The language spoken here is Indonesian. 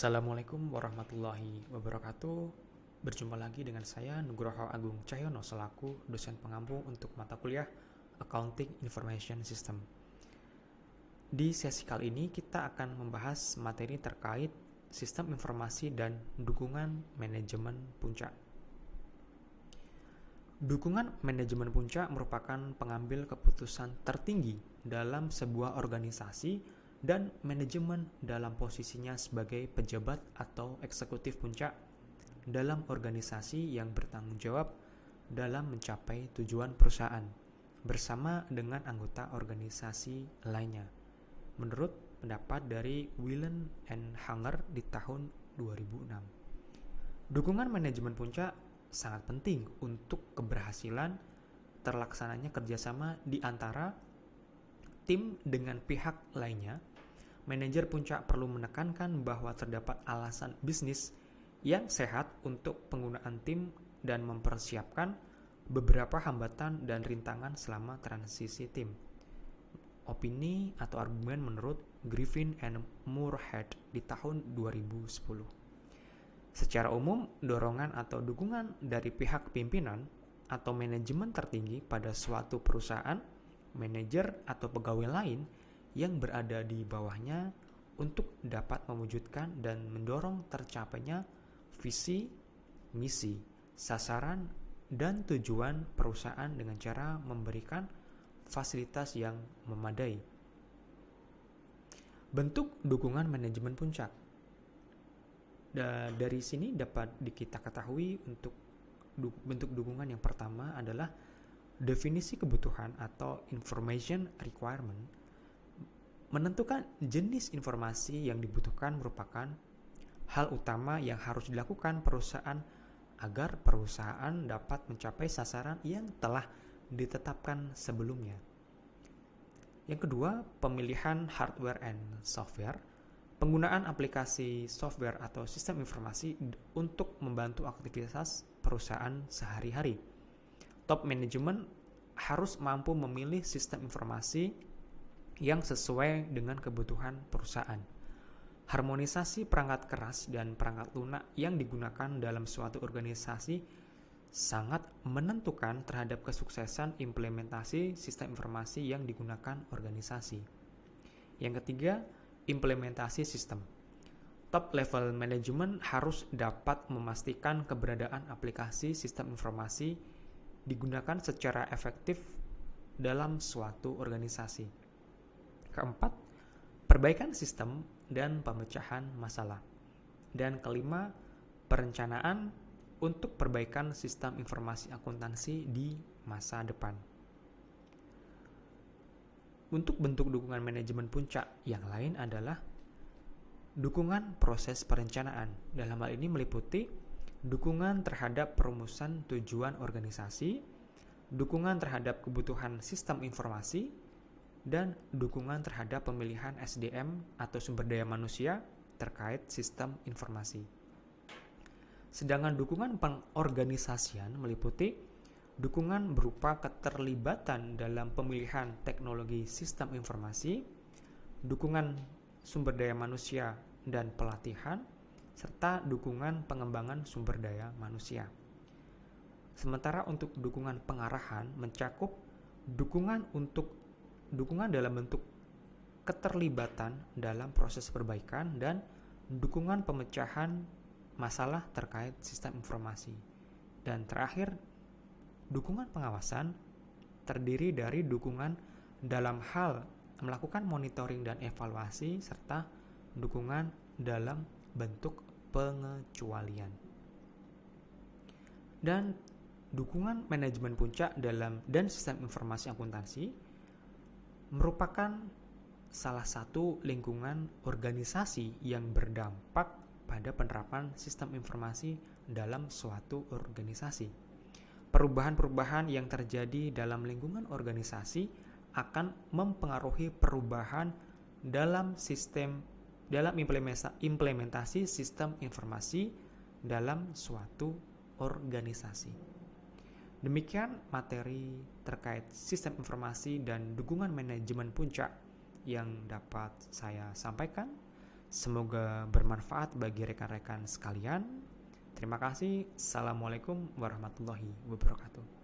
Assalamualaikum warahmatullahi wabarakatuh. Berjumpa lagi dengan saya Nugroho Agung Cahyono selaku dosen pengampu untuk mata kuliah Accounting Information System. Di sesi kali ini kita akan membahas materi terkait sistem informasi dan dukungan manajemen puncak. Dukungan manajemen puncak merupakan pengambil keputusan tertinggi dalam sebuah organisasi dan manajemen dalam posisinya sebagai pejabat atau eksekutif puncak dalam organisasi yang bertanggung jawab dalam mencapai tujuan perusahaan bersama dengan anggota organisasi lainnya. Menurut pendapat dari Whelan and Hanger di tahun 2006. Dukungan manajemen puncak sangat penting untuk keberhasilan terlaksananya kerjasama di antara tim dengan pihak lainnya. Manajer puncak perlu menekankan bahwa terdapat alasan bisnis yang sehat untuk penggunaan tim dan mempersiapkan beberapa hambatan dan rintangan selama transisi tim. Opini atau argumen menurut Griffin and Moorhead di tahun 2010. Secara umum, dorongan atau dukungan dari pihak pimpinan atau manajemen tertinggi pada suatu perusahaan, manajer atau pegawai lain yang berada di bawahnya untuk dapat mewujudkan dan mendorong tercapainya visi, misi, sasaran, dan tujuan perusahaan dengan cara memberikan fasilitas yang memadai. Bentuk dukungan manajemen puncak. Dari sini dapat kita ketahui untuk bentuk dukungan yang pertama adalah definisi kebutuhan atau information requirement. Menentukan jenis informasi yang dibutuhkan merupakan hal utama yang harus dilakukan perusahaan agar perusahaan dapat mencapai sasaran yang telah ditetapkan sebelumnya. Yang kedua, pemilihan hardware and software. Penggunaan aplikasi software atau sistem informasi untuk membantu aktivitas perusahaan sehari-hari. Top management harus mampu memilih sistem informasi yang sesuai dengan kebutuhan perusahaan. Harmonisasi perangkat keras dan perangkat lunak yang digunakan dalam suatu organisasi sangat menentukan terhadap kesuksesan implementasi sistem informasi yang digunakan organisasi. Yang ketiga, implementasi sistem. Top level management harus dapat memastikan keberadaan aplikasi sistem informasi digunakan secara efektif dalam suatu organisasi. Keempat, perbaikan sistem dan pemecahan masalah. Dan kelima, perencanaan untuk perbaikan sistem informasi akuntansi di masa depan. Untuk bentuk dukungan manajemen puncak yang lain adalah dukungan proses perencanaan. Dalam hal ini meliputi dukungan terhadap perumusan tujuan organisasi, dukungan terhadap kebutuhan sistem informasi, dan dukungan terhadap pemilihan SDM atau sumber daya manusia terkait sistem informasi. Sedangkan dukungan pengorganisasian meliputi dukungan berupa keterlibatan dalam pemilihan teknologi sistem informasi, dukungan sumber daya manusia dan pelatihan, serta dukungan pengembangan sumber daya manusia. Sementara untuk dukungan pengarahan mencakup dukungan dalam bentuk keterlibatan dalam proses perbaikan dan dukungan pemecahan masalah terkait sistem informasi. Dan terakhir, dukungan pengawasan terdiri dari dukungan dalam hal melakukan monitoring dan evaluasi serta dukungan dalam bentuk pengecualian. Dan dukungan manajemen puncak dan sistem informasi akuntansi merupakan salah satu lingkungan organisasi yang berdampak pada penerapan sistem informasi dalam suatu organisasi. Perubahan-perubahan yang terjadi dalam lingkungan organisasi akan mempengaruhi perubahan dalam implementasi sistem informasi dalam suatu organisasi. Demikian materi terkait sistem informasi dan dukungan manajemen puncak yang dapat saya sampaikan. Semoga bermanfaat bagi rekan-rekan sekalian. Terima kasih. Assalamualaikum warahmatullahi wabarakatuh.